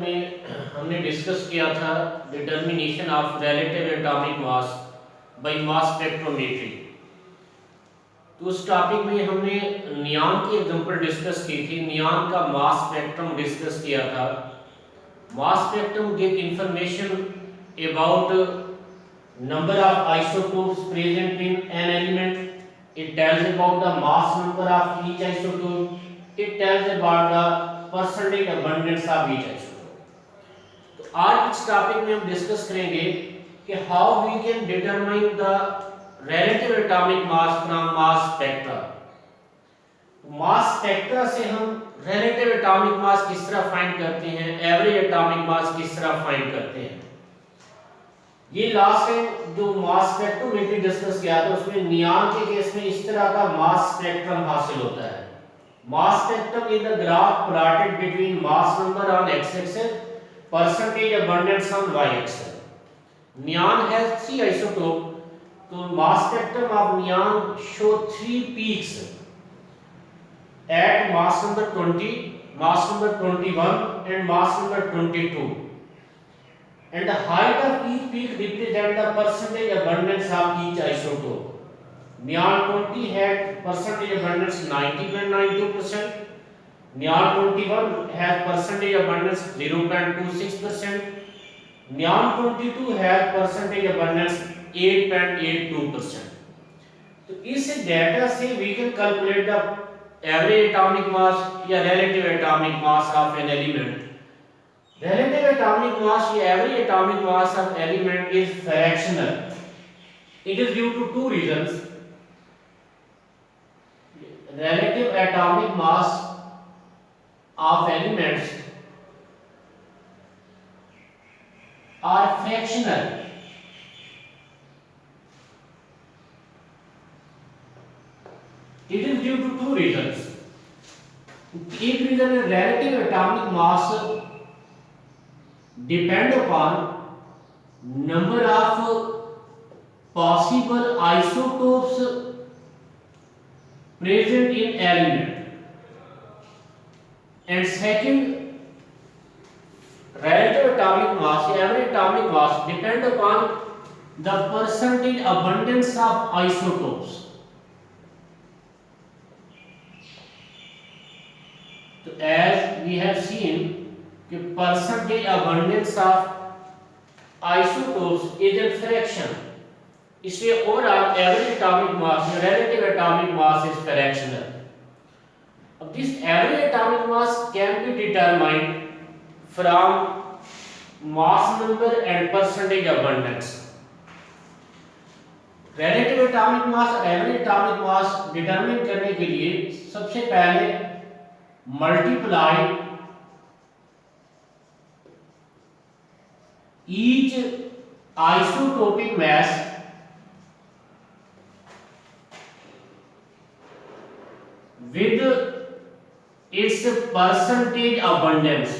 में हमने डिस्कस किया था determination of relative atomic mass by mass spectrometry. तो उस टॉपिक में हमने नियॉन की एग्जांपल डिस्कस की थी। नियॉन का मास स्पेक्ट्रम डिस्कस किया था। Mass spectrum give information about number of isotopes present in an element. It tells about the mass number of each isotope. It tells about the percentage abundance of each isotope. आज इस topic में हम discuss करेंगे कि how we can determine the relative atomic mass from mass spectra. Mass spectra से हम relative atomic मास किस तरह फाइंड करते हैं, एवरेज एटॉमिक मास किस तरह फाइंड करते हैं। ये लास्ट टाइम जो मास स्पेक्ट्रोमेट्री डिस्कस किया था उसमें नियॉन के केस में इस तरह का मास स्पेक्ट्रम हासिल होता है। Mass spectrum is the graph plotted between mass number on x axis, percentage abundance on y-axis. Neon has 3 isotopes. So mass spectrum of neon show 3 peaks at mass number 20, mass number 21 and mass number 22. And the height of each peak represent the percentage abundance of each isotope. Neon 20 had percentage abundance 90.92%. Neon 21 has percentage abundance 0.26%. Neon 22 has percentage abundance 8.82%. तो इस data से we can calculate the average atomic mass या relative atomic mass of an element. Relative atomic mass या average atomic mass of element is fractional. It is due to two reasons. Relative atomic mass of elements are fractional. It is due to two reasons. एक reason है relative atomic mass depend upon number of possible isotopes present in element. And second, relative atomic mass, average atomic mass depend upon the percentage abundance of isotopes. So as we have seen, the percentage abundance of isotopes is a fraction. इसलिए overall average atomic mass, relative atomic mass is fractional. This average atomic mass can be determined from mass number and percentage abundance. Relative atomic mass और average atomic mass determine करने के लिए सबसे पहले multiply each isotopic mass with its percentage abundance.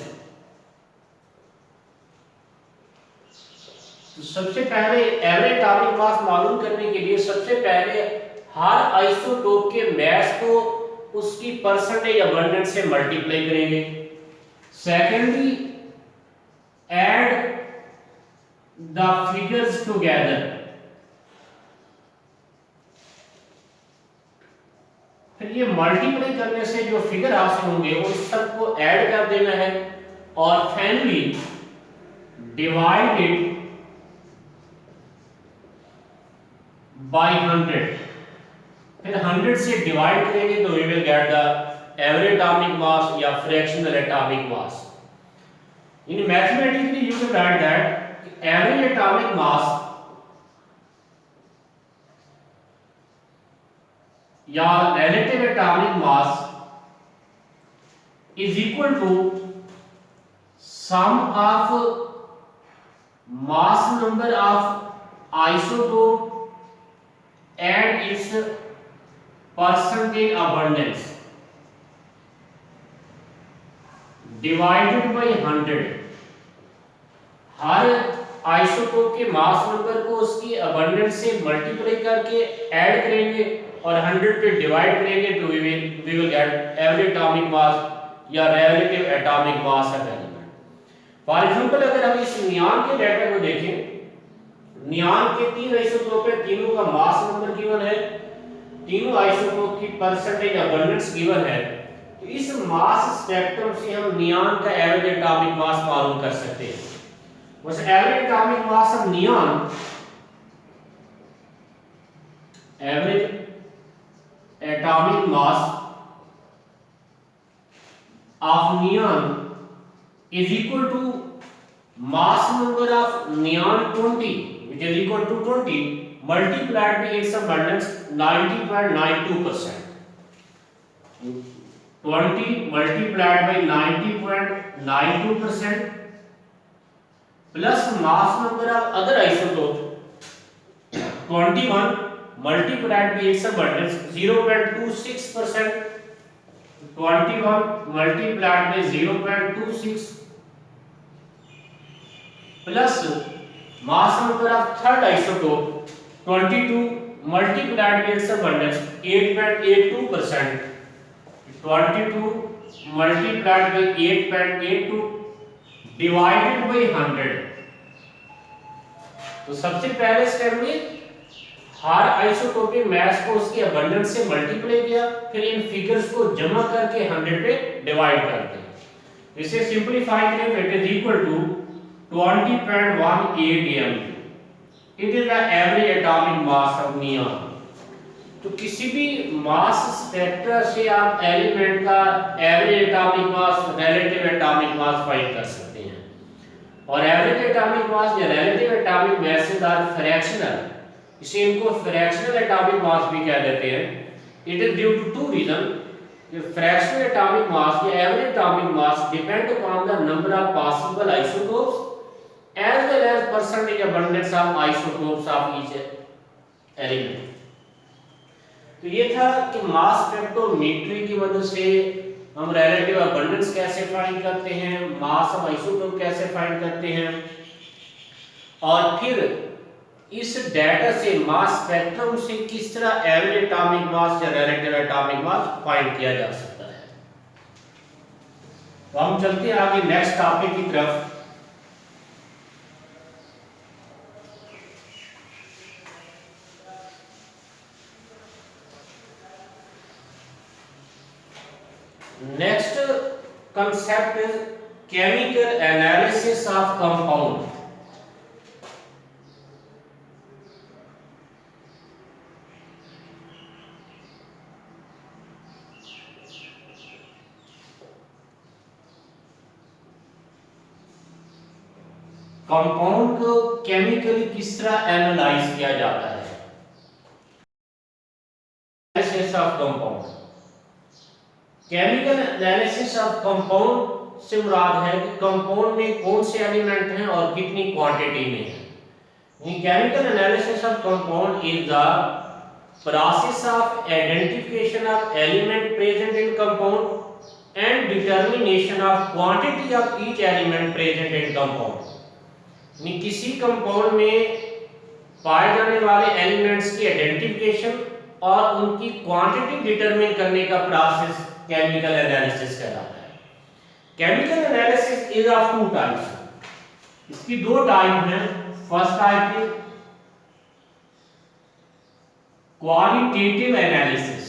तो सबसे पहले average atomic मास मालूम करने के लिए सबसे पहले हर आइसोटोप के मास को उसकी परसेंटेज अबंडेंस से मल्टीप्लाई करेंगे। Secondly add the figures together. फिर ये मल्टीप्लाई करने से जो फिगर हासिल होंगे उन सबको ऐड कर देना है और फाइनली डिवाइडेड बाय 100। फिर 100 से डिवाइड करेंगे तो we will get the average atomic mass या fractional atomic mass. In mathematically you can write that average atomic mass या relative atomic mass is equal to sum of mass number of isotope and its percentage abundance divided by 100। Her isotope के mass number को उसकी abundance से multiply करके add करेंगे और 100 पे divide करेंगे तो we will get average atomic mass या relative atomic mass of element. For example अगर हम इस नियान के डाटा को देखें, नियान के 3 आइसोटोप है, तीनों का मास नंबर गिवन है, तीनों आइसोटोप की परसेंटेज अबंडेंस गिवन है। तो इस मास स्पेक्ट्रम से हम नियान का एवरेज एटॉमिक मास मालूम कर सकते हैं। बस average atomic mass of neon, average atomic mass of neon is equal to mass number of neon 20, which is equal to 20 multiplied by its abundance 90.92%. 20 multiplied by 90.92% plus mass number of other isotope 21 multiplied by its abundance 0.26%. 21 multiplied by 0.26 plus mass number of third isotope 22 multiplied by its abundance 8.82%. 22 multiplied by 8.82 divided by 100। तो सबसे पहले step में हर isotopic mass को उसके abundance से multiply किया, फिर इन figures को जमा करके 100 पे डिवाइड कर दिया। इसे सिंपलीफाई करें तो it is equal to 20.18 mg। It is the average atomic mass of neon. तो किसी भी मास स्पेक्ट्रा से आप एलिमेंट का average atomic mass, relative atomic mass find कर सकते हैं। और एवरेज एटॉमिक मास या relative atomic masses are fractional, इसे इनको फ्रैक्शनल एटॉमिक मास भी कह देते हैं। It is due to two reason. Fractional atomic mass या average atomic mass depend upon the number of possible isotopes as well as percentage abundance of isotopes of each element। तो ये था कि mass spectrometry की मदद से हम relative abundance कैसे फाइंड करते हैं, मास ऑफ आइसोटोप कैसे फाइंड करते हैं, और फिर इस डाटा से मास स्पेक्ट्रम से किस तरह एवरेज एटॉमिक मास या रिलेटिव एटॉमिक मास फाइंड किया जा सकता है। तो हम चलते हैं आगे नेक्स्ट टॉपिक की तरफ। Next concept is chemical analysis of compound। Compound को केमिकली किस तरह एनालाइज किया जाता है। Analysis of compound, chemical analysis of compound से मुराद है कि कंपाउंड में कौन से एलिमेंट हैं और कितनी क्वांटिटी में है। Chemical analysis of compound is the process of identification of element present in compound and determination of quantity of each element present in compound. किसी कंपाउंड में पाए जाने वाले एलिमेंट्स की आइडेंटिफिकेशन और उनकी क्वांटिटी डिटरमिन करने का प्रोसेस केमिकल एनालिसिस कहलाता है। Chemical analysis is of two types. इसकी दो टाइप हैं। First type is qualitative analysis.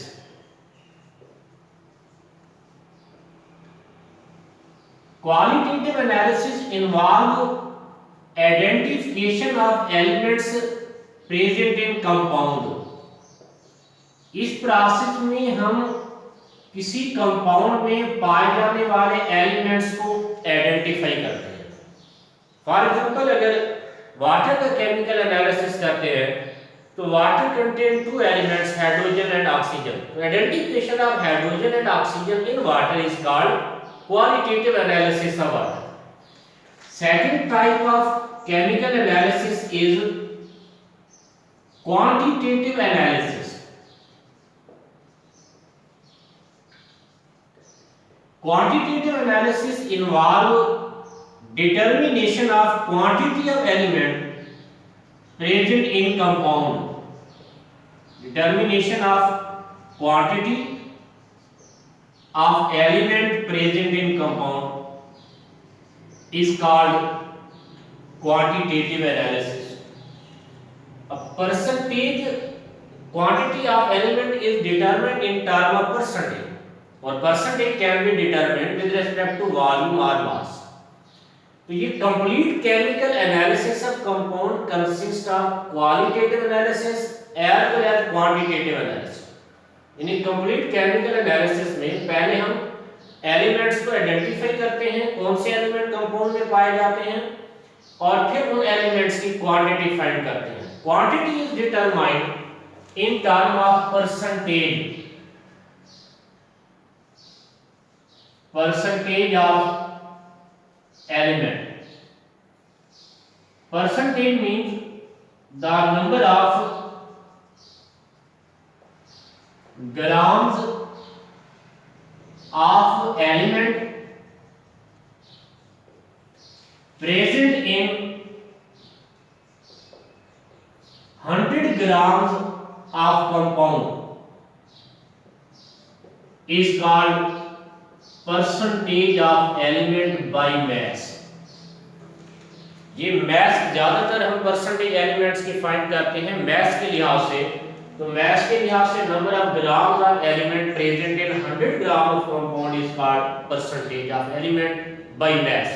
Qualitative analysis involve identification of elements present in compound. इस प्रोसेस में हम किसी कंपाउंड में पाए जाने वाले एलिमेंट्स को आइडेंटिफाई करते हैं। फॉर एग्जांपल अगर वाटर का केमिकल एनालिसिस करते हैं तो water contain two elements hydrogen and oxygen. तो identification of hydrogen and oxygen in water is called qualitative analysis of water. Second type of chemical analysis is quantitative analysis. Quantitative analysis involve determination of quantity of element present in compound. Determination of quantity of element present in compound is called quantitative analysis. A percentage quantity of element is determined in term of percentage, और percentage can be determined with respect to volume or mass. तो ये complete chemical analysis of compound consists of qualitative analysis as well as quantitative analysis. यानी complete chemical analysis में पहले हम elements को identify करते हैं, कौन से एलिमेंट कंपाउंड में पाए जाते हैं, और फिर उन एलिमेंट्स की क्वांटिटी फाइंड करते हैं. Quantity is determined in term of percentage of element. Percentage means the number of grams of element present in 100 grams of compound is called percentage of element by mass. ये mass ज्यादातर हम percentage elements की find करते हैं mass के लिहाज से. तो mass के लिहाज से number of grams of element present in 100 gram of compound is called percentage of element by mass.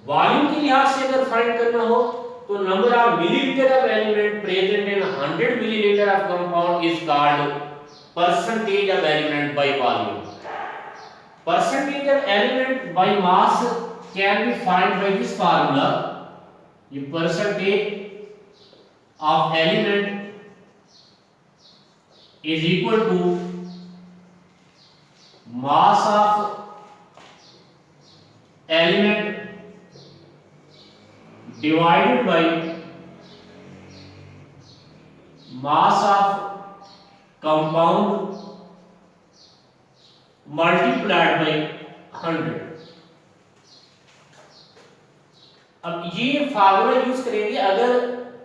Volume के लिहाज से अगर फाइंड करना हो तो number of milliliter of element present in 100 milliliter of compound is called percentage of element by volume. Percentage of element by mass can be found by this formula. The percentage of element is equal to mass of element divided by mass of compound multiplied by 100. अब ये formula use करेंगे अगर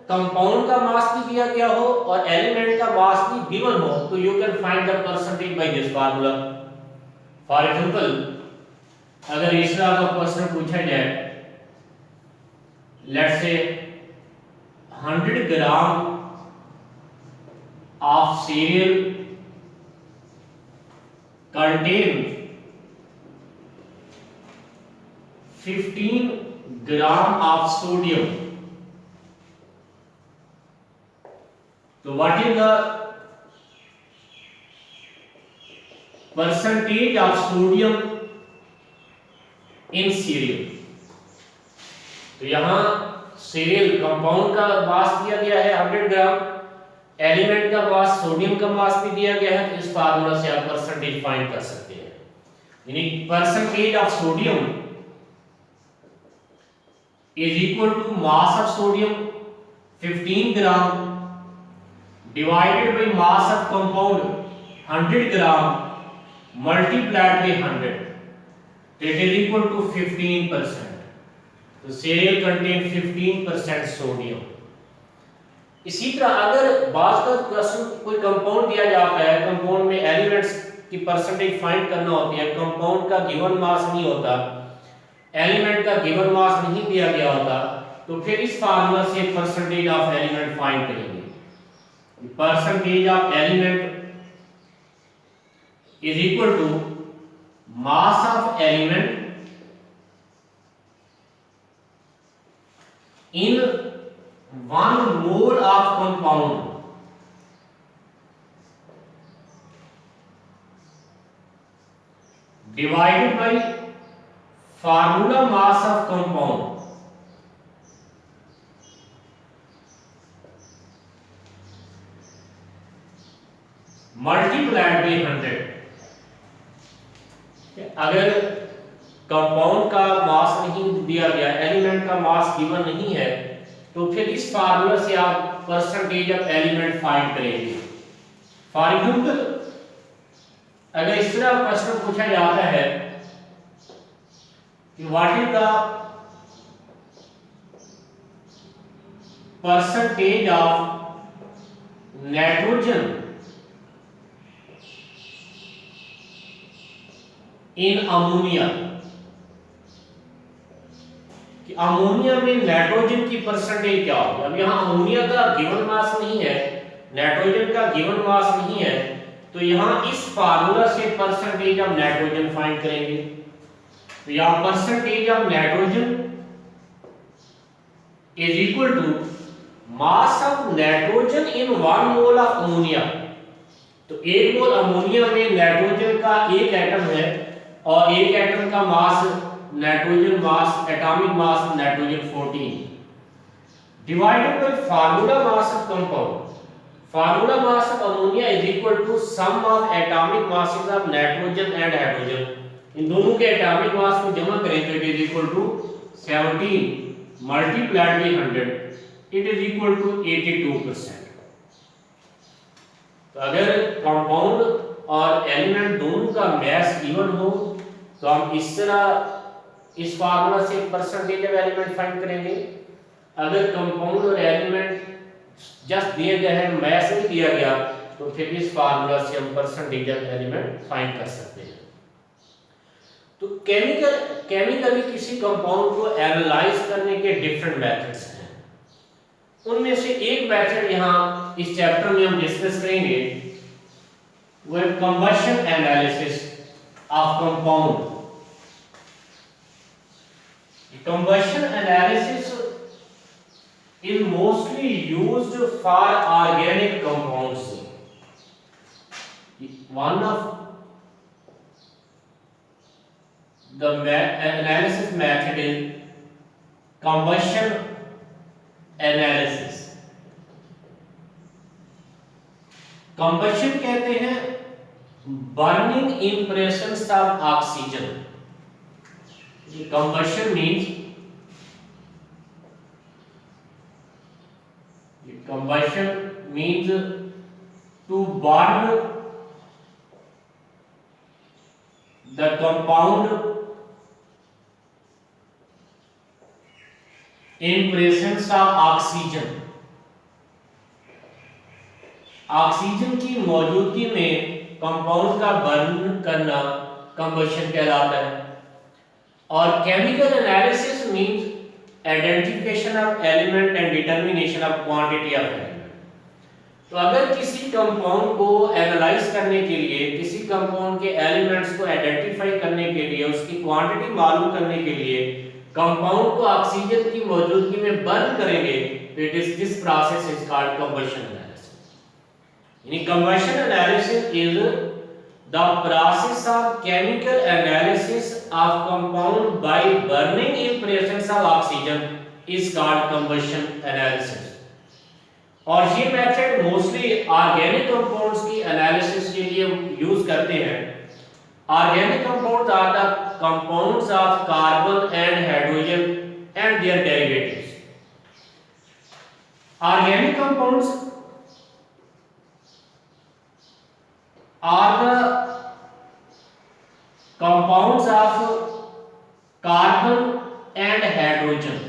compound का मास भी दिया गया हो और एलिमेंट का मास भी गिवन हो, तो you can find the percentage by this formula. For example अगर इस तरह का क्वेश्चन पूछा जाए, let's say 100 gram of cereal contain 15 gram of sodium. तो what is the percentage of sodium in cereal? तो यहां सीरियल कंपाउंड का मास दिया गया है 100 ग्राम, एलिमेंट का मास सोडियम का मास भी दिया गया है. तो इस फार्मूला से आप परसेंटेज फाइंड कर सकते हैं. यानी percentage of sodium is equal to mass of sodium 15 gram divided by mass of compound 100 gram multiplied by 100. It is equal to 15%. तो cereal contain 15% sodium. इसी तरह अगर बात का क्वेश्चन कोई कंपाउंड दिया जाता है, कंपाउंड में एलिमेंट्स की परसेंटेज फाइंड करना होती है, कंपाउंड का गिवन मास नहीं होता, एलिमेंट का गिवन मास नहीं दिया गया होता, तो फिर इस फार्मूला से परसेंटेज ऑफ एलिमेंट फाइंड करेंगे. Percentage of element is equal to mass of element in 1 mole of compound divided by formula mass of compound multiplied by 100. अगर कंपाउंड का मास नहीं दिया गया, एलिमेंट का मास गिवन नहीं है, तो फिर इस फार्मूला से आप परसेंटेज ऑफ एलिमेंट फाइंड करेंगे. फॉर एग्जांपल अगर इस तरह प्रश्न पूछा जाता है कि what is the percentage of nitrogen in ammonia, कि अमोनिया में नाइट्रोजन की परसेंटेज क्या होगी। अब यहाँ अमोनिया का गिवन मास नहीं है, नाइट्रोजन का गिवन मास नहीं है, तो यहाँ इस फार्मूला से परसेंटेज ऑफ नाइट्रोजन फाइंड करेंगे। तो यहाँ percentage of nitrogen is equal to mass of nitrogen in 1 mole of ammonia. तो 1 मोल अमोनिया में नाइट्रोजन का एक एटम है और एक एटम का mass nitrogen mass, atomic mass nitrogen 14 divided by formula mass of compound. Formula mass of ammonia is equal to sum of atomic masses of nitrogen and hydrogen. इन दोनों के एटॉमिक मास को जमा करें तो it is equal to 17 multiplied by 100, it is equal to 82%। तो अगर compound और एलिमेंट दोनों का मास इवन हो तो हम इस तरह इस फार्मूला से परसेंटेज ऑफ एलिमेंट फाइंड करेंगे। अगर कंपाउंड और एलिमेंट जस्ट दिए गए हैं, मास नहीं दिया गया, तो फिर इस फार्मूला से हम परसेंटेज ऑफ एलिमेंट फाइंड कर सकते हैं। तो केमिकली किसी कंपाउंड को एनालाइज करने के डिफरेंट मेथड्स हैं। उनमें से एक मेथड यहाँ इस चैप्टर में हम डिस्कस करेंगे, वो है combustion analysis of compound. Combustion analysis is mostly used for organic compounds. One of the analysis method is combustion analysis. Combustion कहते हैं burning impressions of oxygen. Combustion means to burn the compound in presence of oxygen. Oxygen की मौजूदगी में compound का burn करना combustion कहलाता है। और chemical analysis means identification of element and determination of quantity of element. तो अगर किसी कंपाउंड को एनालाइज करने के लिए, किसी कंपाउंड के एलिमेंट्स को आइडेंटिफाई करने के लिए, उसकी क्वांटिटी मालूम करने के लिए कंपाउंड को ऑक्सीजन की मौजूदगी में बर्न करेंगे, तो it is this process is called combustion analysis. यानी combustion analysis is the process of chemical analysis of compound by burning in presence of oxygen is called combustion analysis. और ये method mostly organic compounds की analysis के लिए use करते हैं। Organic compounds are the compounds of carbon and hydrogen and their derivatives. Organic compounds are the compounds of carbon and hydrogen.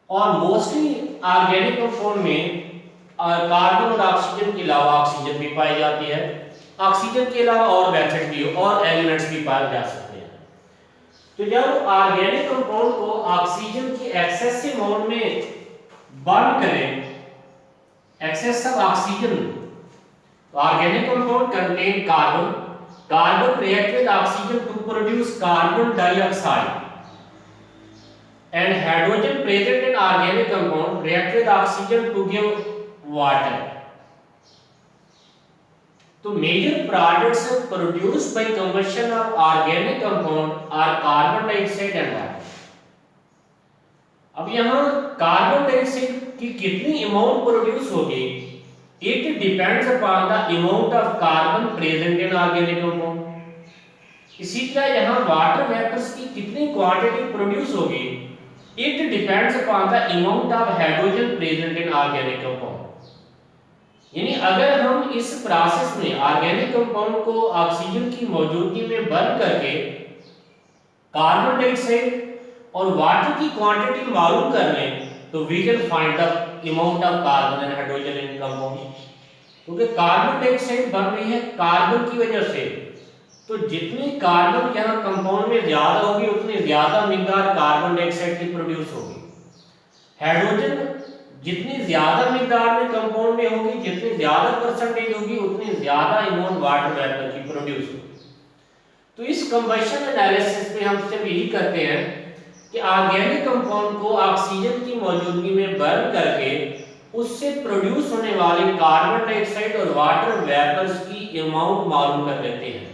और mostly organic compound में carbon और oxygen के अलावा ऑक्सीजन भी पाई जाती है। ऑक्सीजन के अलावा और मेथड भी और एलिमेंट्स भी पाए जा सकते हैं। तो जब ऑर्गेनिक कंपाउंड को ऑक्सीजन की एक्सेसिव अमाउंट में बर्न करें, एक्सेस ऑफ ऑक्सीजन, तो organic compound contain carbon, carbon react with oxygen to produce carbon dioxide and hydrogen present in organic compound react with oxygen to give water. तो major products produced by combustion of organic compound are carbon dioxide and water. अब यहाँ carbon dioxide की कितनी amount produce होगी, it depends upon the amount of carbon present in organic compound. इसी तरह यहाँ water vapours की कितनी क्वांटिटी प्रोड्यूस होगी, it depends upon the amount of hydrogen present in organic compound. यानी अगर हम इस प्रोसेस में ऑर्गेनिक कंपाउंड को ऑक्सीजन की मौजूदगी में बर्न करके कार्बन डाइऑक्साइड और वाटर की क्वांटिटी मालूम कर लें, तो we can find the amount of carbon and hydrogen in compound. क्योंकि कार्बन डाइऑक्साइड बन रही है कार्बन की वजह से, तो जितनी कार्बन यहाँ कंपाउंड में ज्यादा होगी उतनी ज्यादा मिकदार कार्बन डाइऑक्साइड की प्रोड्यूस होगी। हाइड्रोजन जितनी ज्यादा मिकदार में कंपाउंड में होगी, जितनी ज्यादा परसेंटेज होगी, उतनी ज्यादा अमाउंट वाटर वेपर की प्रोड्यूस होगी। तो इस कंबशन एनालिसिस में हम सिर्फ यही करते हैं कि ऑर्गेनिक कंपाउंड को ऑक्सीजन की मौजूदगी में बर्न करके उससे प्रोड्यूस होने वाले कार्बन डाइऑक्साइड और वाटर वेपर्स की अमाउंट मालूम कर लेते हैं।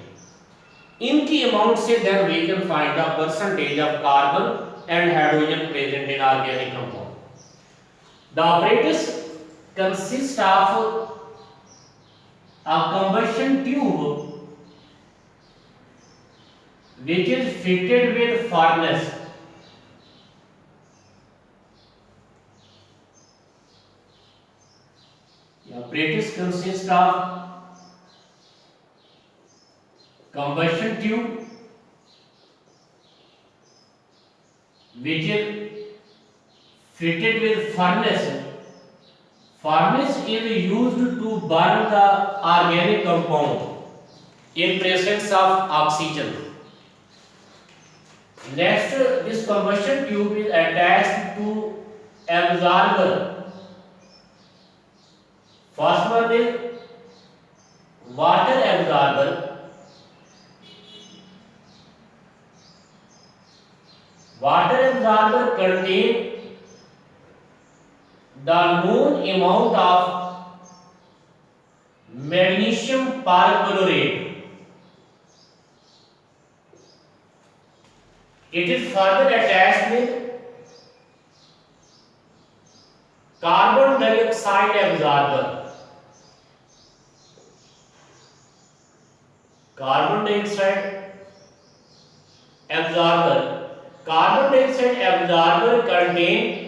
इनकी अमाउंट से then we can find the percentage of carbon and hydrogen present in organic compound. The apparatus consists of a combustion tube which is fitted with furnace. The apparatus consists of combustion tube which is fitted with furnace. Furnace is used to burn the organic compound in presence of oxygen. Next, this combustion tube is attached to absorber. First one is water absorber. Water absorber contains the known amount of magnesium perchlorate. It is further attached with carbon dioxide absorber. Carbon dioxide absorber. Carbon dioxide absorber contains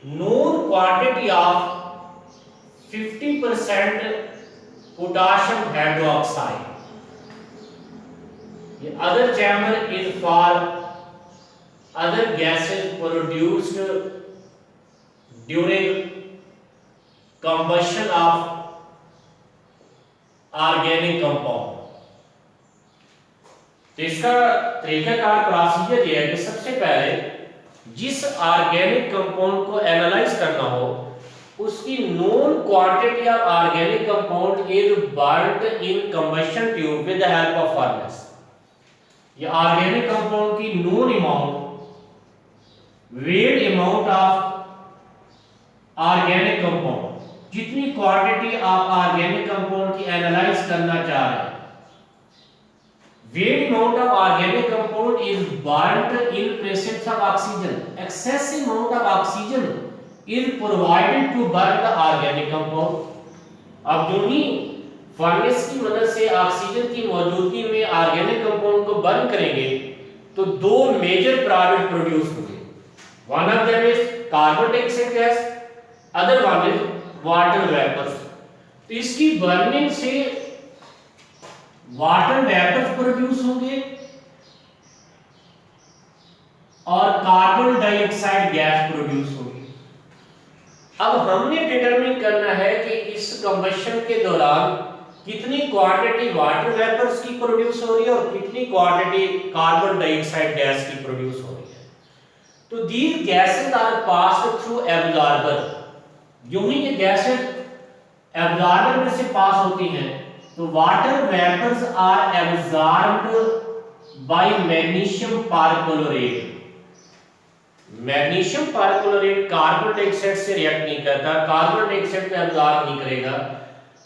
known quantity of 50% potassium hydroxide. The other chamber is for other gases produced during combustion of organic compound. तो इसका तरीकाकार procedure ये है कि सबसे पहले जिस organic compound को एनालाइज करना हो उसकी known quantity of organic compound is burned in combustion tube with the help of furnace. ये ऑर्गेनिक कंपाउंड की known amount, weight amount of organic compound, जितनी क्वांटिटी आप ऑर्गेनिक कंपाउंड की एनालाइज करना चाह रहे हैं, weight amount of organic compound is burnt in presence of oxygen. Excessive amount of oxygen is provided to burn the organic compound. अब जो ही furnace की मदद से ऑक्सीजन की मौजूदगी में ऑर्गेनिक कंपाउंड को बर्न करेंगे तो दो मेजर प्रोडक्ट प्रोड्यूस होंगे। One of them is carbon dioxide gas, other one is water vapours. तो इसकी बर्निंग से वाटर वेपर्स प्रोड्यूस होंगे और कार्बन डाइऑक्साइड गैस प्रोड्यूस होगी। अब हमने डिटरमिन करना है कि इस कंबशन के दौरान कितनी क्वांटिटी वाटर वेपर्स की प्रोड्यूस हो रही है और कितनी क्वांटिटी कार्बन डाइऑक्साइड गैस की प्रोड्यूस हो रही है। तो these gases are passed through absorber. जो ही ये गैसेस एब्जॉर्बर में से पास होती हैं तो water vapours are absorbed by magnesium perchlorate. Magnesium perchlorate carbon dioxide से रिएक्ट नहीं करता, कार्बन डाइऑक्साइड को एब्जॉर्ब नहीं करेगा,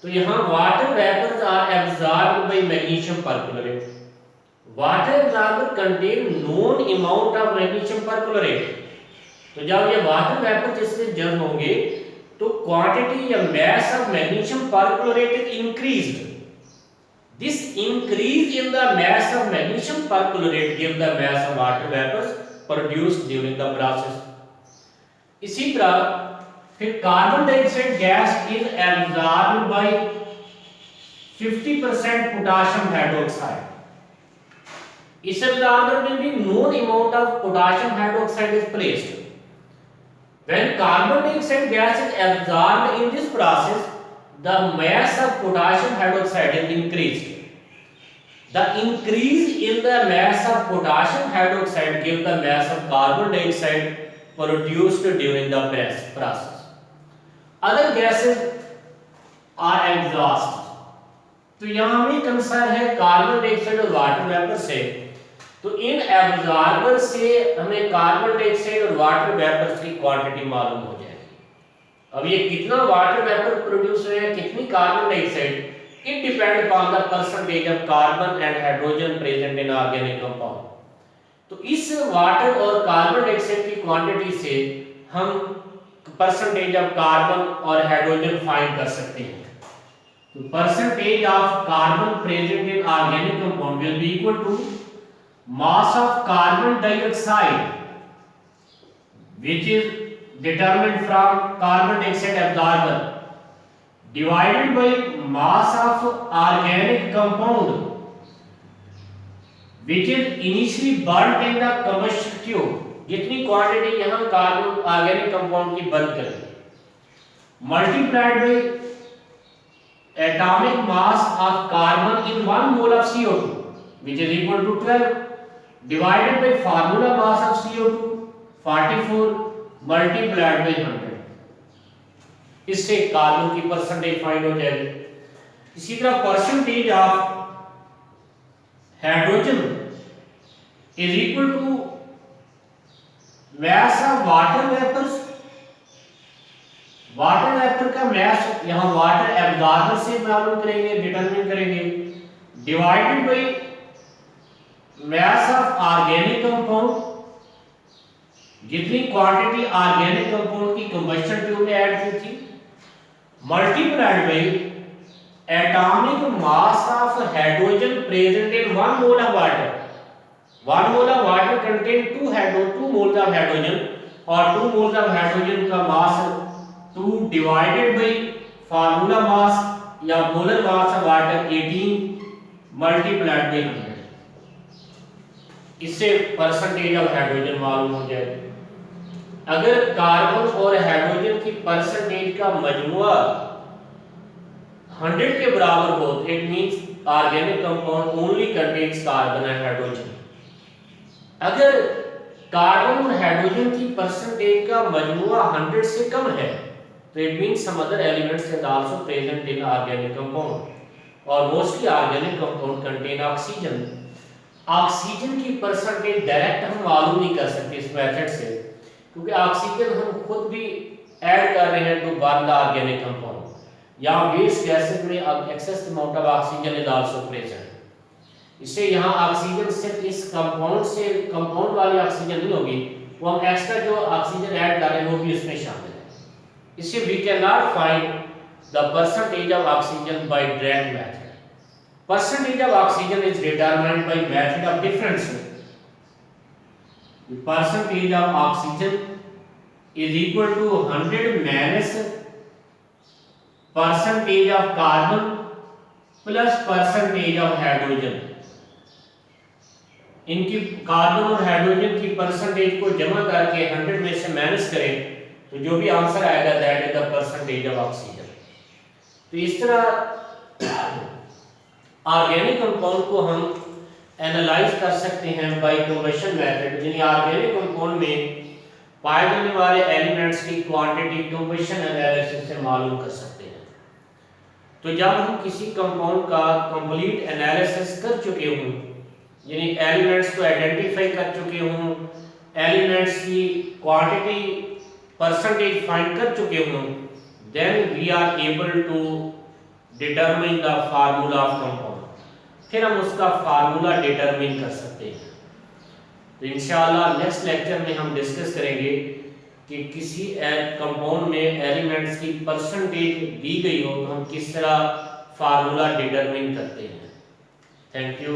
तो यहां water vapours are absorbed by magnesium perchlorate. Water absorber contain known amount of magnesium perchlorate. तो जब ये वाटर वेपर जिसमें जम होंगे तो क्वांटिटी या mass of magnesium perchlorate is increased. This increase in the mass of magnesium perchlorate gives the mass of water vapors produced during the process. इसी तरह फिर carbon dioxide gas is absorbed by 50% potassium hydroxide. इस absorber में भी known amount of potassium hydroxide is placed. When carbon dioxide gas is absorbed in this process, the mass of potassium hydroxide is increased. The increase in the mass of potassium hydroxide give the mass of carbon dioxide produced during the process. Other gases are exhaust. तो यहाँ हमें concern है carbon dioxide और water vapour से। तो इन absorber से हमें carbon dioxide और वाटर वेपर की क्वांटिटी मालूम हो जाएगी। अब ये कितना वाटर वेपर प्रोड्यूस हुए हैं, कितनी carbon dioxide, it depend upon the percentage of carbon and hydrogen present in organic compound. तो इस वाटर और कार्बन डाइऑक्साइड की क्वांटिटी से हम परसेंटेज ऑफ कार्बन और हाइड्रोजन फाइंड कर सकते हैं। तो percentage of carbon present in organic compound will be equal to mass of carbon dioxide which is determined from carbon dioxide absorber divided by mass of organic compound which is initially burnt in the combustion tube. जितनी quantity यहाँ carbon organic compound की burn करें multiplied by atomic mass of carbon in 1 mole of CO2 which is equal to 12 divided by formula mass of CO2 44 multiplied by 100. इससे carbon की percentage find हो जाएगी। इसी तरह percentage of hydrogen is equal to mass of water vapours. Water vapour का mass यहां water absorber से मालूम करेंगे, डिटरमिन करेंगे, divided by mass of organic compound, जितनी क्वांटिटी ऑर्गेनिक कंपाउंड की कंबशन ट्यूब में ऐड की थी, multiplied by atomic mass of hydrogen present in 1 mole of water. 1 mole of water contain 2 moles of hydrogen और 2 moles of hydrogen का mass 2 divided by formula mass या molar mass of water 18 multiplied by 100. इससे percentage of hydrogen मालूम हो जाएगा। अगर carbon और hydrogen की परसेंटेज का मजमुआ 100 के बराबर हो तो it means organic compound only contains carbon and hydrogen. अगर कार्बन और हाइड्रोजन की परसेंटेज का मजमुआ 100 से कम है तो it means some other elements are also present in organic compound और mostly organic compound contain oxygen. Oxygen की परसेंटेज डायरेक्ट हम मालूम नहीं कर सकते इस मेथड से, क्योंकि ऑक्सीजन हम खुद भी ऐड कर रहे हैं to burn the organic compound या वेस्ट गैसेस में excess amount of oxygen is also present. इससे यहाँ ऑक्सीजन सिर्फ इस कंपाउंड से कंपाउंड वाली ऑक्सीजन नहीं होगी, वो हम एक्स्ट्रा जो ऑक्सीजन ऐड कर रहे हैं वो भी इसमें शामिल है। इससे we can not find the percentage of oxygen by direct method. Percentage of oxygen is determined by method of difference. The percentage of oxygen is equal to 100 minus percentage of carbon plus percentage of hydrogen। इनकी carbon और hydrogen की percentage को जमा करके 100 में से minus करें तो जो भी आंसर आएगा that is the percentage of oxygen. तो इस तरह ऑर्गेनिक कंपाउंड को हम एनालाइज कर सकते हैं बाय कंबशन मेथड, यानी ऑर्गेनिक कंपाउंड में पाए जाने वाले एलिमेंट्स की क्वांटिटी कंबशन एनालिसिस से मालूम कर सकते हैं। तो जब हम किसी कंपाउंड का कंप्लीट एनालिसिस कर चुके हों, यानी एलिमेंट्स को आइडेंटिफाई कर चुके हों, एलिमेंट्स की क्वांटिटी परसेंटेज फाइंड कर चुके हों, then we are able to determine the formula of compound. फिर हम उसका फार्मूला डिटरमिन कर सकते हैं। तो इंशाअल्लाह नेक्स्ट लेक्चर में हम डिस्कस करेंगे कि किसी कंपाउंड में एलिमेंट्स की परसेंटेज दी गई हो तो हम किस तरह फार्मूला डिटरमिन करते हैं। Thank you.